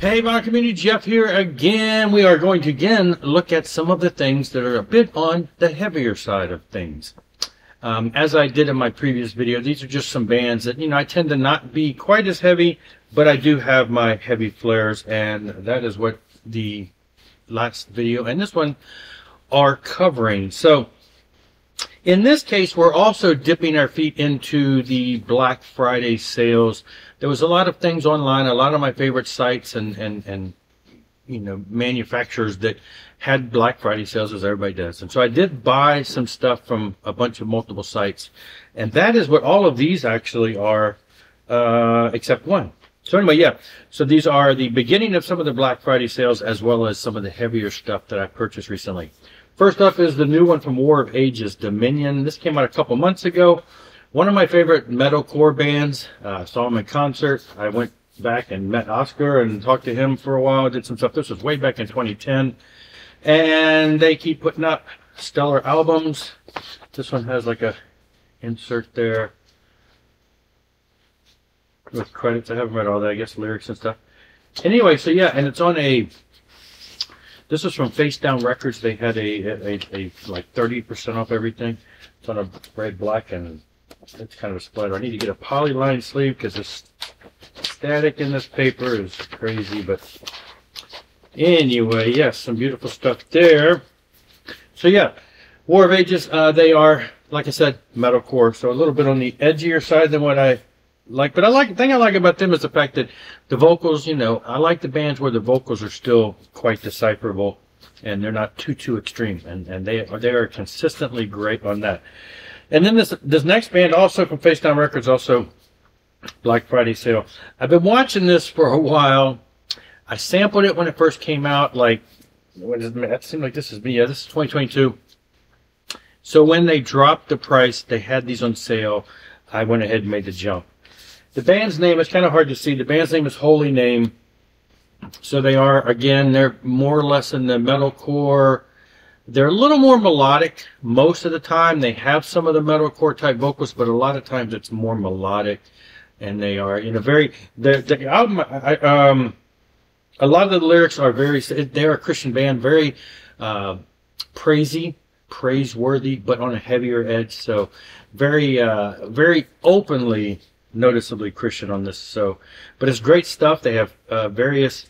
Hey, vinyl community, Jeff here again. We are going to again look at some of the things that are a bit on the heavier side of things. As I did in my previous video, these are just some bands that, I tend to not be quite as heavy, but I do have my heavy flares, and that is what the last video and this one are covering. So in this case, we're also dipping our feet into the Black Friday sales. There was a lot of things online, a lot of my favorite sites and manufacturers that had Black Friday sales, as everybody does. And so I did buy some stuff from a bunch of multiple sites, and that is what all of these actually are, except one. So anyway, yeah, so these are the beginning of some of the Black Friday sales, as well as some of the heavier stuff that I purchased recently. First up is the new one from War of Ages, Dominion. This came out a couple months ago. One of my favorite metalcore bands. Saw them in concert. I went back and met Oscar and talked to him for a while. Did some stuff. This was way back in 2010. And they keep putting up stellar albums. This one has like a insert there with credits. I haven't read all that, I guess, lyrics and stuff. Anyway, so yeah, and it's on a... This is from Face Down Records. They had a like 30% off everything. It's on a red black, and it's kind of a splatter. I need to get a polyline sleeve because the static in this paper is crazy. But anyway, yes, some beautiful stuff there. So yeah, War of Ages. They are, like I said, metalcore, so a little bit on the edgier side than what I like. But the thing I like about them is the fact that the vocals, I like the bands where the vocals are still quite decipherable and they're not too extreme, and they are consistently great on that. And then this next band, also from Face Down Records, also Black Friday sale. I've been watching this for a while. I sampled it when it first came out, like, that seemed like this is me. Yeah, this is 2022. So when they dropped the price, they had these on sale. I went ahead and made the jump. The band's name, it's kind of hard to see. The band's name is Holy Name. So they are, again, they're more or less in the metalcore. They're a little more melodic most of the time. They have some of the metalcore type vocals, but a lot of times it's more melodic. And they are, the album, a lot of the lyrics are they're a Christian band, very praiseworthy, but on a heavier edge. So very, very openly, noticeably Christian on this. So, but it's great stuff. They have various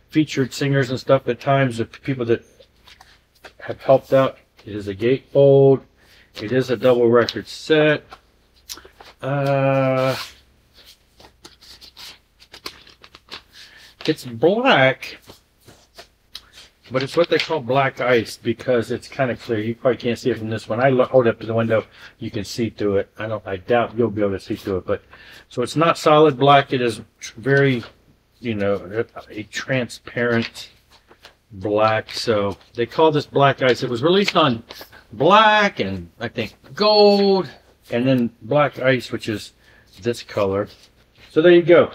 featured singers and stuff at times, of people that have helped out. It is a gatefold. It is a double record set. It's black, but it's what they call black ice because it's kind of clear. You probably can't see it from this one. I hold it up to the window. You can see through it. I doubt you'll be able to see through it. But so it's not solid black. It is very, a transparent black. So they call this black ice. It was released on black and I think gold, and then black ice, which is this color. So there you go.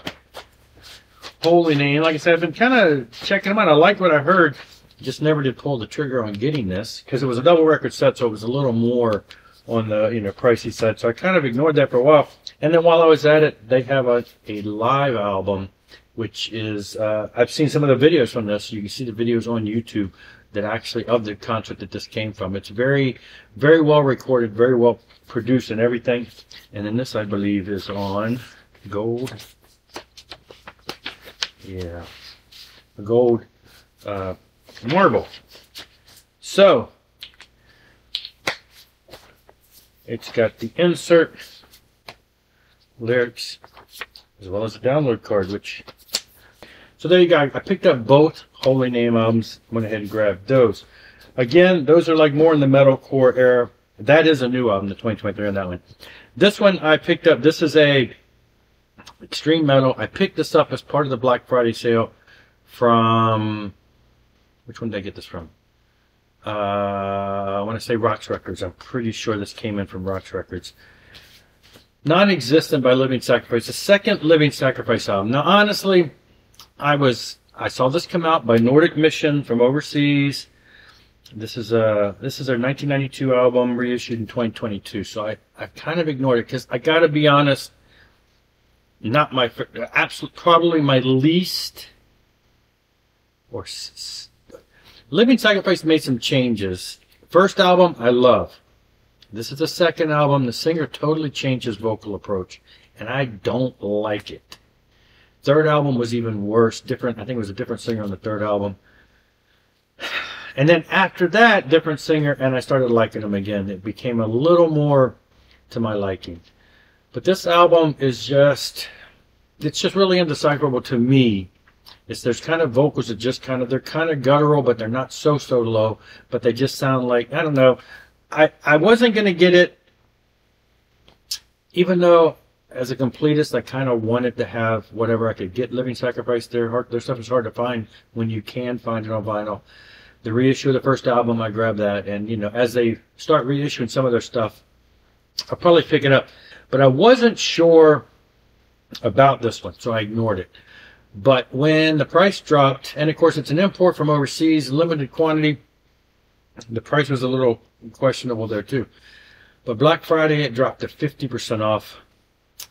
Holy Name. Like I said, I've been kind of checking them out. I liked what I heard. Just never did pull the trigger on getting this because it was a double record set, so it was a little more on the pricey side. So I kind of ignored that for a while. And then while I was at it, they have a live album, which is I've seen some of the videos from this. You can see the videos on YouTube that actually of the concert that this came from. It's very, very well recorded, very well produced, and everything. And then this, I believe, is on gold. Yeah, a gold marble. So it's got the insert, lyrics, as well as a download card. So there you go. I picked up both Holy Name albums. Went ahead and grabbed those. Again, those are like more in the metalcore era. That is a new album, the 2023 on that one. This one I picked up. This is a extreme metal. I picked this up as part of the Black Friday sale from, which one did I get this from? I want to say Rox Records. I'm pretty sure this came in from Rox Records. Nonexistent by Living Sacrifice, the second Living Sacrifice album. Now, honestly, I saw this come out by Nordic Mission from overseas. This is their 1992 album, reissued in 2022. So I kind of ignored it because I got to be honest, not my absolute, probably my least or Living Sacrifice made some changes. First album, I love. This is the second album. The singer totally changed his vocal approach, and I don't like it. Third album was even worse. Different. I think it was a different singer on the third album. And then after that, different singer, and I started liking him again. It became a little more to my liking. But this album is just, it's just really indecipherable to me. There's kind of vocals that just kind of, they're kind of guttural, but they're not so low, but they just sound like, I don't know. I wasn't going to get it, even though as a completist, I kind of wanted to have whatever I could get. Living Sacrifice, their stuff is hard to find when you can find it on vinyl. The reissue of the first album, I grabbed that, and you know, as they start reissuing some of their stuff, I'll probably pick it up. But I wasn't sure about this one, so I ignored it. But when the price dropped, and of course it's an import from overseas, limited quantity, the price was a little questionable there too. But Black Friday, it dropped to 50% off.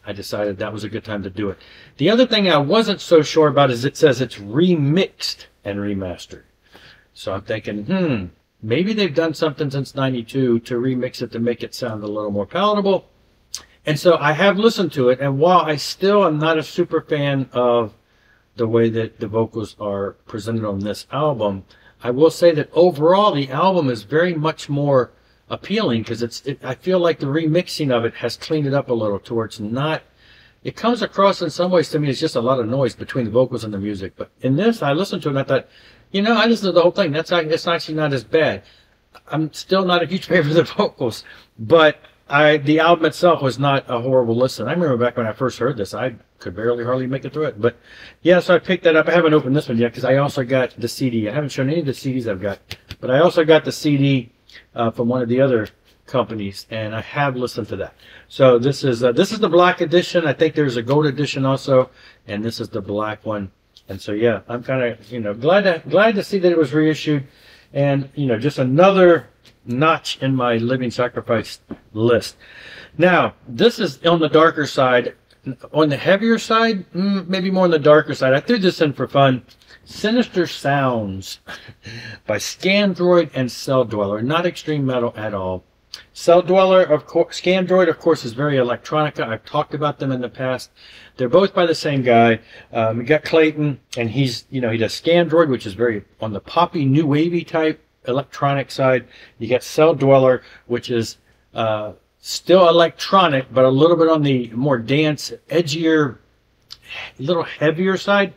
I decided that was a good time to do it. The other thing I wasn't so sure about is it says it's remixed and remastered. So I'm thinking, maybe they've done something since '92 to remix it to make it sound a little more palatable. And so I have listened to it, and while I still am not a super fan of the way that the vocals are presented on this album, I will say that overall the album is very much more appealing, because I feel like the remixing of it has cleaned it up a little to where it's not, it comes across in some ways to me as just a lot of noise between the vocals and the music. But in this, I listened to it and I thought, you know, I listened to the whole thing. It's actually not as bad. I'm still not a huge fan of the vocals, but the album itself was not a horrible listen. I remember back when I first heard this, I could hardly make it through it. But yeah, so I picked that up. I haven't opened this one yet because I also got the CD. I haven't shown any of the CDs I've got, but I also got the CD from one of the other companies, and I have listened to that. So this is the black edition. I think there's a gold edition also, and this is the black one. And so yeah, I'm kind of glad to see that it was reissued, and just another notch in my Living Sacrifice list. Now this is on the darker side. On the heavier side, maybe more on the darker side. I threw this in for fun. Sinister Sounds by Scandroid and Cell Dweller. Not extreme metal at all. Cell Dweller, of course, Scandroid, of course, is very electronica. I've talked about them in the past. They're both by the same guy. We got Clayton, and he does Scandroid, which is very on the poppy, new wavy type electronic side. You got Cell Dweller, which is still electronic, but a little bit on the more dance, edgier, a little heavier side.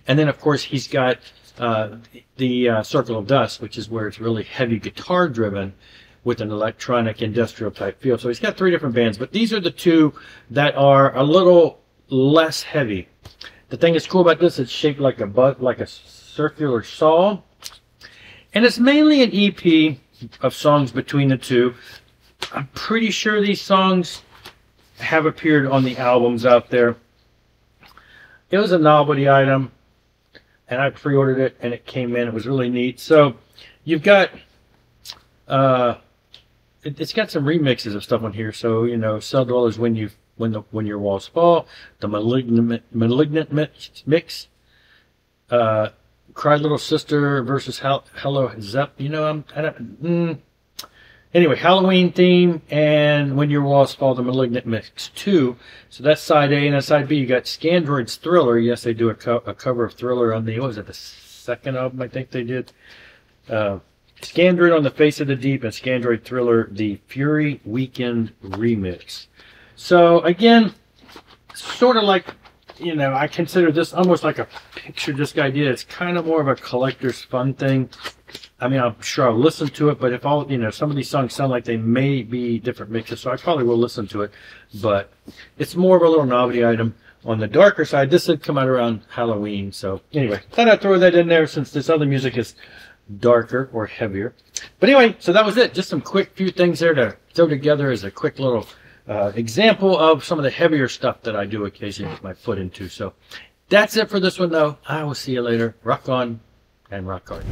And then, of course, he's got the Circle of Dust, which is where it's really heavy guitar driven with an electronic industrial type feel. So he's got three different bands, but these are the two that are a little less heavy. The thing that's cool about this, it's shaped like a circular saw, and it's mainly an EP of songs between the two. I'm pretty sure these songs have appeared on the albums out there. It was a novelty item, and I pre-ordered it, and it came in. It was really neat. So you've got it's got some remixes of stuff on here. So Cell Dwellers, when your walls fall, the malignant mix, Cry Little Sister versus Hello Zep. Anyway, Halloween theme, and When Your Walls Fall, the Malignant Mix 2. So that's side A, and on side B you got Scandroid's Thriller. Yes, they do a cover of Thriller on the, what was it, the second album I think they did. Scandroid on the Face of the Deep, and Scandroid Thriller, the Fury Weekend remix. So again, sort of like, I consider this almost like a picture disc idea. It's kind of more of a collector's fun thing. I mean, I'm sure I'll listen to it, but if some of these songs sound like they may be different mixes, so I probably will listen to it. But it's more of a little novelty item. On the darker side, this had come out around Halloween. So anyway, thought I'd throw that in there since this other music is darker or heavier. But anyway, so that was it. Just some quick few things there to throw together as a quick little example of some of the heavier stuff that I do occasionally put my foot into. So that's it for this one, though. I will see you later. Rock on and rock hard.